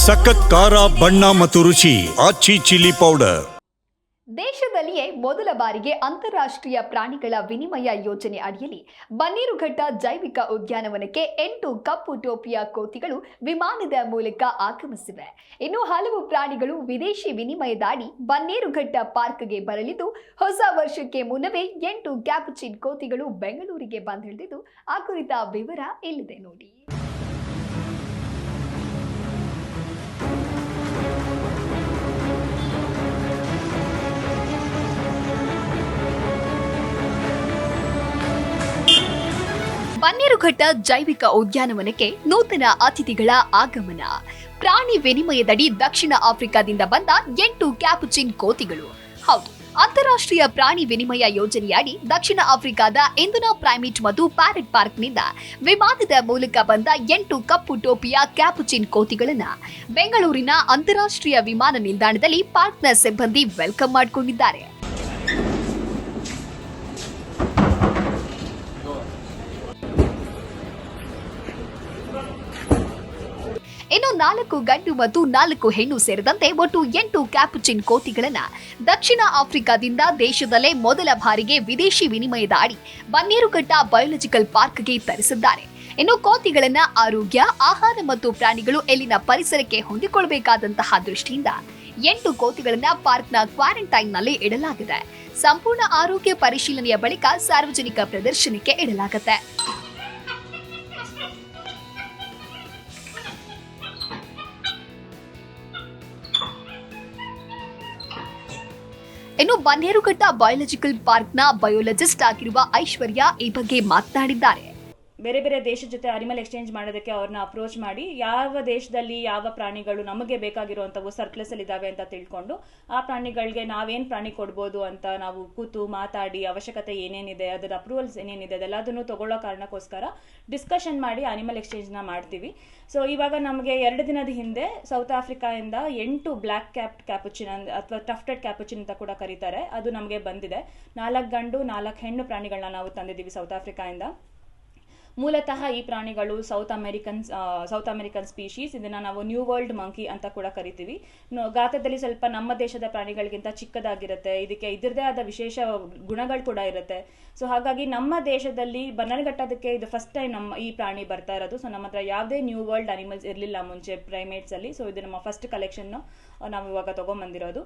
ಸಖತ್ ಖಾರ ಬಣ್ಣ ಮತ್ತು ರುಚಿ ಆಚಿ ಚಿಲ್ಲಿ ಪೌಡರ್. ದೇಶದಲ್ಲಿಯೇ ಮೊದಲ ಬಾರಿಗೆ ಅಂತಾರಾಷ್ಟ್ರೀಯ ಪ್ರಾಣಿಗಳ ವಿನಿಮಯ ಯೋಜನೆ ಅಡಿಯಲ್ಲಿ ಬನ್ನೇರುಘಟ್ಟ ಜೈವಿಕ ಉದ್ಯಾನವನಕ್ಕೆ 8 ಕಪ್ಪು ಟೋಪಿಯ ಕೋತಿಗಳು ವಿಮಾನದ ಮೂಲಕ ಆಗಮಿಸಿವೆ. ಇನ್ನು ಹಲವು ಪ್ರಾಣಿಗಳು ವಿದೇಶಿ ವಿನಿಮಯದಾಡಿ ಬನ್ನೇರುಘಟ್ಟ ಪಾರ್ಕ್ಗೆ ಬರಲಿದ್ದು, ಹೊಸ ವರ್ಷಕ್ಕೆ ಮುನ್ನವೇ 8 ಕ್ಯಾಪುಚಿನ್ ಕೋತಿಗಳು ಬೆಂಗಳೂರಿಗೆ ಬಂದಿಳಿದಿದ್ದು, ಆ ಕುರಿತ ವಿವರ ಇಲ್ಲಿದೆ ನೋಡಿ. ಬನ್ನೇರುಘಟ್ಟ ಜೈವಿಕ ಉದ್ಯಾನವನಕ್ಕೆ ನೂತನ ಅತಿಥಿಗಳ ಆಗಮನ. ಪ್ರಾಣಿ ವಿನಿಮಯದಡಿ ದಕ್ಷಿಣ ಆಫ್ರಿಕಾದಿಂದ ಬಂದ 8 ಕ್ಯಾಪುಚಿನ್ ಕೋತಿಗಳು. ಹೌದು, ಅಂತಾರಾಷ್ಟ್ರೀಯ ಪ್ರಾಣಿ ವಿನಿಮಯ ಯೋಜನೆಯಡಿ ದಕ್ಷಿಣ ಆಫ್ರಿಕಾದ ಎಂದುನಾ ಪ್ರೈಮೇಟ್ ಮತ್ತು ಪ್ಯಾರೆಟ್ ಪಾರ್ಕ್ನಿಂದ ವಿಮಾನದ ಮೂಲಕ ಬಂದ 8 ಕಪ್ಪು ಟೋಪಿಯ ಕ್ಯಾಪುಚಿನ್ ಕೋತಿಗಳನ್ನ ಬೆಂಗಳೂರಿನ ಅಂತಾರಾಷ್ಟ್ರೀಯ ವಿಮಾನ ನಿಲ್ದಾಣದಲ್ಲಿ ಪಾರ್ಕ್ನ ಸಿಬ್ಬಂದಿ ವೆಲ್ಕಮ್ ಮಾಡಿಕೊಂಡಿದ್ದಾರೆ. ಇನ್ನು 4 ಗಂಡು ಮತ್ತು 4 ಹೆಣ್ಣು ಸೇರಿದಂತೆ ಒಟ್ಟು 8 ಕ್ಯಾಪುಚಿನ್ ಕೋತಿಗಳನ್ನ ದಕ್ಷಿಣ ಆಫ್ರಿಕಾದಿಂದ ದೇಶದಲ್ಲೇ ಮೊದಲ ಬಾರಿಗೆ ವಿದೇಶಿ ವಿನಿಮಯದ ಅಡಿ ಬನ್ನೇರುಘಟ್ಟ ಬಯೋಲಾಜಿಕಲ್ ಪಾರ್ಕ್ಗೆ ತರಿಸಿದ್ದಾರೆ. ಇನ್ನು ಕೋತಿಗಳನ್ನ ಆರೋಗ್ಯ, ಆಹಾರ ಮತ್ತು ಪ್ರಾಣಿಗಳು ಎಲ್ಲಿನ ಪರಿಸರಕ್ಕೆ ಹೊಂದಿಕೊಳ್ಳಬೇಕಾದಂತಹ ದೃಷ್ಟಿಯಿಂದ 8 ಕೋತಿಗಳನ್ನ ಪಾರ್ಕ್ನ ಕ್ವಾರಂಟೈನ್ನಲ್ಲಿ ಇಡಲಾಗಿದೆ. ಸಂಪೂರ್ಣ ಆರೋಗ್ಯ ಪರಿಶೀಲನೆಯ ಬಳಿಕ ಸಾರ್ವಜನಿಕ ಪ್ರದರ್ಶನಕ್ಕೆ ಇಡಲಾಗುತ್ತೆ. ಇನ್ನು ಬನ್ನೇರುಘಟ್ಟ ಬಯೋಲಾಜಿಕಲ್ ಪಾರ್ಕ್ನ ಬಯೋಲಜಿಸ್ಟ್ ಆಗಿರುವ ಐಶ್ವರ್ಯ ಈ ಬಗ್ಗೆ ಮಾತನಾಡಿದ್ದಾರೆ. ಬೇರೆ ಬೇರೆ ದೇಶದ ಜೊತೆ ಅನಿಮಲ್ ಎಕ್ಸ್ಚೇಂಜ್ ಮಾಡೋದಕ್ಕೆ ಅವ್ರನ್ನ ಅಪ್ರೋಚ್ ಮಾಡಿ ಯಾವ ದೇಶದಲ್ಲಿ ಯಾವ ಪ್ರಾಣಿಗಳು ನಮಗೆ ಬೇಕಾಗಿರುವಂಥವು ಸರ್ಪ್ಲಸಲ್ಲಿ ಇದ್ದಾವೆ ಅಂತ ತಿಳ್ಕೊಂಡು ಆ ಪ್ರಾಣಿಗಳಿಗೆ ನಾವೇನು ಪ್ರಾಣಿ ಕೊಡ್ಬೋದು ಅಂತ ನಾವು ಕೂತು ಮಾತಾಡಿ ಅವಶ್ಯಕತೆ ಏನೇನಿದೆ, ಅದರ ಅಪ್ರೂವಲ್ಸ್ ಏನೇನಿದೆ ಅದೆಲ್ಲದನ್ನು ತಗೊಳ್ಳೋ ಕಾರಣಕ್ಕೋಸ್ಕರ ಡಿಸ್ಕಷನ್ ಮಾಡಿ ಅನಿಮಲ್ ಎಕ್ಸ್ಚೇಂಜ್ನ ಮಾಡ್ತೀವಿ. ಸೊ ಇವಾಗ ನಮಗೆ 2 ದಿನದ ಹಿಂದೆ ಸೌತ್ ಆಫ್ರಿಕಾಯಿಂದ 8 ಬ್ಲ್ಯಾಕ್ ಕ್ಯಾಪುಚಿನ್ ಅಥವಾ ಟಫ್ಟೆಡ್ ಕ್ಯಾಪುಚಿನ್ ಅಂತ ಕೂಡ ಕರೀತಾರೆ, ಅದು ನಮಗೆ ಬಂದಿದೆ. 4 ಗಂಡು 4 ಹೆಣ್ಣು ಪ್ರಾಣಿಗಳನ್ನ ನಾವು ತಂದಿದ್ದೀವಿ ಸೌತ್ ಆಫ್ರಿಕಾಯಿಂದ. ಮೂಲತಃ ಈ ಪ್ರಾಣಿಗಳು ಸೌತ್ ಅಮೆರಿಕನ್ ಸ್ಪೀಶೀಸ್. ಇದನ್ನು ನಾವು ನ್ಯೂ ವರ್ಲ್ಡ್ ಮಂಕಿ ಅಂತ ಕೂಡ ಕರಿತೀವಿ. ಗಾತ್ರದಲ್ಲಿ ಸ್ವಲ್ಪ ನಮ್ಮ ದೇಶದ ಪ್ರಾಣಿಗಳಿಗಿಂತ ಚಿಕ್ಕದಾಗಿರುತ್ತೆ. ಇದಕ್ಕೆ ಇದರದೇ ಆದ ವಿಶೇಷ ಗುಣಗಳು ಕೂಡ ಇರುತ್ತೆ. ಸೊ ಹಾಗಾಗಿ ನಮ್ಮ ದೇಶದಲ್ಲಿ ಬನ್ನೇರುಘಟ್ಟಕ್ಕೆ ಇದು ಫಸ್ಟ್ ಟೈಮ್ ನಮ್ಮ ಈ ಪ್ರಾಣಿ ಬರ್ತಾ ಇರೋದು. ಸೊ ನಮ್ಮ ಹತ್ರ ಯಾವುದೇ ನ್ಯೂ ವರ್ಲ್ಡ್ ಅನಿಮಲ್ಸ್ ಇರಲಿಲ್ಲ ಮುಂಚೆ ಪ್ರೈಮೇಟ್ಸಲ್ಲಿ. ಸೊ ಇದು ನಮ್ಮ ಫಸ್ಟ್ ಕಲೆಕ್ಷನ್ ನಾವು ಇವಾಗ ತಗೊಂಡ್ಬಂದಿರೋದು.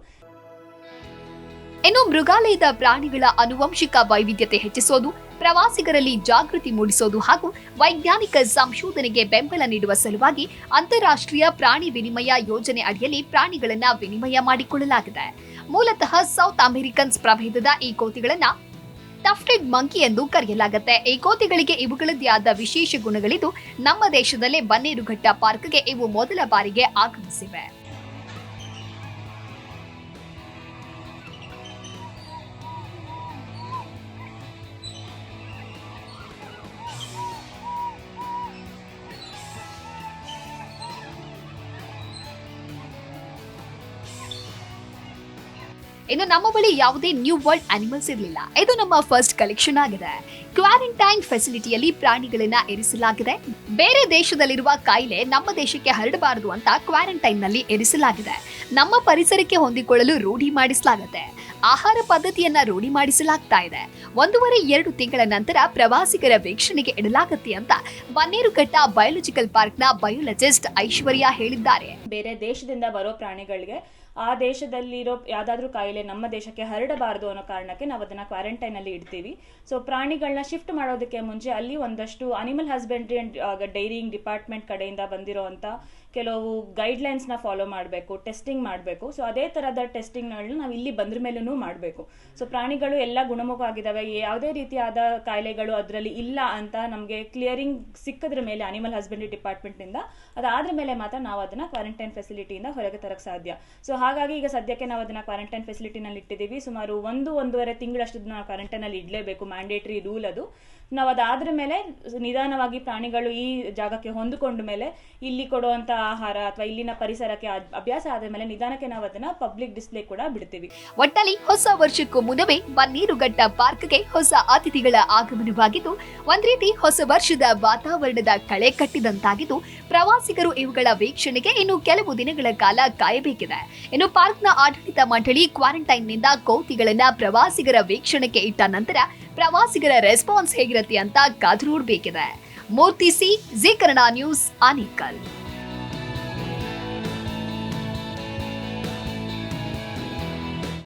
ಇನ್ನು ಮೃಗಾಲಯದ ಪ್ರಾಣಿಗಳ ಆನುವಂಶಿಕ ವೈವಿಧ್ಯತೆ ಹೆಚ್ಚಿಸೋದು, ಪ್ರವಾಸಿಗರಲ್ಲಿ ಜಾಗೃತಿ ಮೂಡಿಸೋದು ಹಾಗೂ ವೈಜ್ಞಾನಿಕ ಸಂಶೋಧನೆಗೆ ಬೆಂಬಲ ನೀಡುವ ಸಲುವಾಗಿ ಅಂತಾರಾಷ್ಟ್ರೀಯ ಪ್ರಾಣಿ ವಿನಿಮಯ ಯೋಜನೆ ಅಡಿಯಲ್ಲಿ ಪ್ರಾಣಿಗಳನ್ನ ವಿನಿಮಯ ಮಾಡಿಕೊಳ್ಳಲಾಗಿದೆ. ಮೂಲತಃ ಸೌತ್ ಅಮೆರಿಕನ್ಸ್ ಪ್ರಭೇದದ ಈ ಕೋತಿಗಳನ್ನ ಟಫ್ಟೆಡ್ ಮಂಕಿ ಎಂದು ಕರೆಯಲಾಗುತ್ತೆ. ಈ ಕೋತಿಗಳಿಗೆ ಇವುಗಳದ್ದೇ ಆದ ವಿಶೇಷ ಗುಣಗಳಿದ್ದು, ನಮ್ಮ ದೇಶದಲ್ಲೇ ಬನ್ನೇರುಘಟ್ಟ ಪಾರ್ಕ್ಗೆ ಇವು ಮೊದಲ ಬಾರಿಗೆ ಆಗಮಿಸಿವೆ. ಇನ್ನು ನಮ್ಮ ಬಳಿ ಯಾವುದೇ ನ್ಯೂ ವರ್ಲ್ಡ್ ಅನಿಮಲ್ಸ್ ಇರಲಿಲ್ಲ. ಇದು ನಮ್ಮ ಫಸ್ಟ್ ಕಲೆಕ್ಷನ್ ಆಗಿದೆ. ಕ್ವಾರಂಟೈನ್ ಫೆಸಿಲಿಟಿಯಲ್ಲಿ ಪ್ರಾಣಿಗಳನ್ನ ಇರಿಸಲಾಗಿದೆ. ಬೇರೆ ದೇಶದಲ್ಲಿರುವ ಕಾಯಿಲೆ ನಮ್ಮ ದೇಶಕ್ಕೆ ಹರಡಬಾರದು ಅಂತ ಕ್ವಾರಂಟೈನ್ ನಲ್ಲಿ ಇರಿಸಲಾಗಿದೆ. ನಮ್ಮ ಪರಿಸರಕ್ಕೆ ಹೊಂದಿಕೊಳ್ಳಲು ರೂಢಿ ಮಾಡಿಸಲಾಗುತ್ತೆ. ಆಹಾರ ಪದ್ಧತಿಯನ್ನ ರೂಢಿ ಮಾಡಿಸಲಾಗ್ತಾ ಇದೆ. 1.5-2 ತಿಂಗಳ ನಂತರ ಪ್ರವಾಸಿಗರ ವೀಕ್ಷಣೆಗೆ ಇಡಲಾಗುತ್ತೆ ಅಂತ ಬನ್ನೇರುಘಟ್ಟ ಬಯೋಲಾಜಿಕಲ್ ಪಾರ್ಕ್ನ ಬಯೋಲಜಿಸ್ಟ್ ಐಶ್ವರ್ಯ ಹೇಳಿದ್ದಾರೆ. ಬೇರೆ ದೇಶದಿಂದ ಬರೋ ಪ್ರಾಣಿಗಳಿಗೆ ಆ ದೇಶದಲ್ಲಿರೋ ಯಾವುದಾದ್ರೂ ಕಾಯಿಲೆ ನಮ್ಮ ದೇಶಕ್ಕೆ ಹರಡಬಾರದು ಅನ್ನೋ ಕಾರಣಕ್ಕೆ ನಾವು ಅದನ್ನು ಕ್ವಾರಂಟೈನಲ್ಲಿ ಇಡ್ತೀವಿ. ಸೊ ಪ್ರಾಣಿಗಳನ್ನ ಶಿಫ್ಟ್ ಮಾಡೋದಕ್ಕೆ ಮುಂಚೆ ಅಲ್ಲಿ ಒಂದಷ್ಟು animal husbandry and dairying department ಕಡೆಯಿಂದ ಬಂದಿರೋವಂಥ ಕೆಲವು ಗೈಡ್ಲೈನ್ಸ್ನ ಫಾಲೋ ಮಾಡಬೇಕು, ಟೆಸ್ಟಿಂಗ್ ಮಾಡಬೇಕು. ಸೊ ಅದೇ ಥರದ ಟೆಸ್ಟಿಂಗ್ಗಳನ್ನ ನಾವು ಇಲ್ಲಿ ಬಂದ್ರ ಮೇಲೂ ಮಾಡಬೇಕು. ಸೊ ಪ್ರಾಣಿಗಳು ಎಲ್ಲ ಗುಣಮುಖ ಆಗಿದ್ದಾವೆ, ಯಾವುದೇ ರೀತಿಯಾದ ಕಾಯಿಲೆಗಳು ಅದರಲ್ಲಿ ಇಲ್ಲ ಅಂತ ನಮಗೆ ಕ್ಲಿಯರಿಂಗ್ ಸಿಕ್ಕಿದ್ರ ಮೇಲೆ ಅನಿಮಲ್ ಹಸ್ಬೆಂಡ್ರಿ ಡಿಪಾರ್ಟ್ಮೆಂಟ್ನಿಂದ ಅದಾದ್ರ ಮೇಲೆ ಮಾತ್ರ ನಾವು ಅದನ್ನು ಕ್ವಾರಂಟೈನ್ ಫೆಸಿಲಿಟಿಯಿಂದ ಹೊರಗೆ ತರಕ್ಕೆ ಸಾಧ್ಯ. ಸೊ ಹಾಗಾಗಿ ಈಗ ಸದ್ಯಕ್ಕೆ ನಾವು ಅದನ್ನು ಕ್ವಾರಂಟೈನ್ ಫೆಸಿಲಿಟಿನಲ್ಲಿ ಇಟ್ಟಿದ್ದೀವಿ. ಸುಮಾರು 1-1.5 ತಿಂಗಳಷ್ಟು ನಾವು ಕ್ವಾರಂಟೈನಲ್ಲಿ ಇಡಲೇಬೇಕು, ಮ್ಯಾಂಡೇಟರಿ ರೂಲ್ ಅದು. ನಾವು ಅದಾದ್ರ ಮೇಲೆ ನಿಧಾನವಾಗಿ ಪ್ರಾಣಿಗಳು ಈ ಜಾಗಕ್ಕೆ ಹೊಂದಿಕೊಂಡ ಮೇಲೆ ಇಲ್ಲಿ ಕೊಡುವಂತ ಆಹಾರ ಅಥವಾ ಇಲ್ಲಿನ ಪರಿಸರಕ್ಕೆ ಅಭ್ಯಾಸ ಆದ ಮೇಲೆ ನಿಧಾನಕ್ಕೆ ನಾವು ಅದನ್ನ ಪಬ್ಲಿಕ್ ಡಿಸ್ಪ್ಲೇ ಕೂಡ ಬಿಡ್ತೀವಿ. ಒಟ್ಟಲ್ಲಿ ಹೊಸ ವರ್ಷಕ್ಕೂ ಮುನ್ನವೇ ಬನ್ನೀರುಘಟ್ಟ ಪಾರ್ಕ್ಗೆ ಹೊಸ ಅತಿಥಿಗಳ ಆಗಮನವಾಗಿದ್ದು ಒಂದ್ ರೀತಿ ಹೊಸ ವರ್ಷದ ವಾತಾವರಣದ ಕಳೆ ಕಟ್ಟಿದಂತಾಗಿದ್ದು ಪ್ರವಾಸಿಗರು ಇವುಗಳ ವೀಕ್ಷಣೆಗೆ ಇನ್ನು ಕೆಲವು ದಿನಗಳ ಕಾಲ ಕಾಯಬೇಕಿದೆ. ಇನ್ನು ಪಾರ್ಕ್ನ ಆಡಳಿತ ಮಂಡಳಿ ಕ್ವಾರಂಟೈನ್ನಿಂದ ಕೋತಿಗಳನ್ನ ಪ್ರವಾಸಿಗರ ವೀಕ್ಷಣೆಗೆ ಇಟ್ಟ ನಂತರ ಪ್ರವಾಸಿಗರ ರೆಸ್ಪಾನ್ಸ್ ಹೇಗಿರುತ್ತೆ ಅಂತ ಕಾದು ನೋಡಬೇಕಿದೆ. ಮೂರ್ತಿ ಸಿ, ಜೀ ಕನ್ನಡ ನ್ಯೂಸ್, ಆನೇಕಲ್.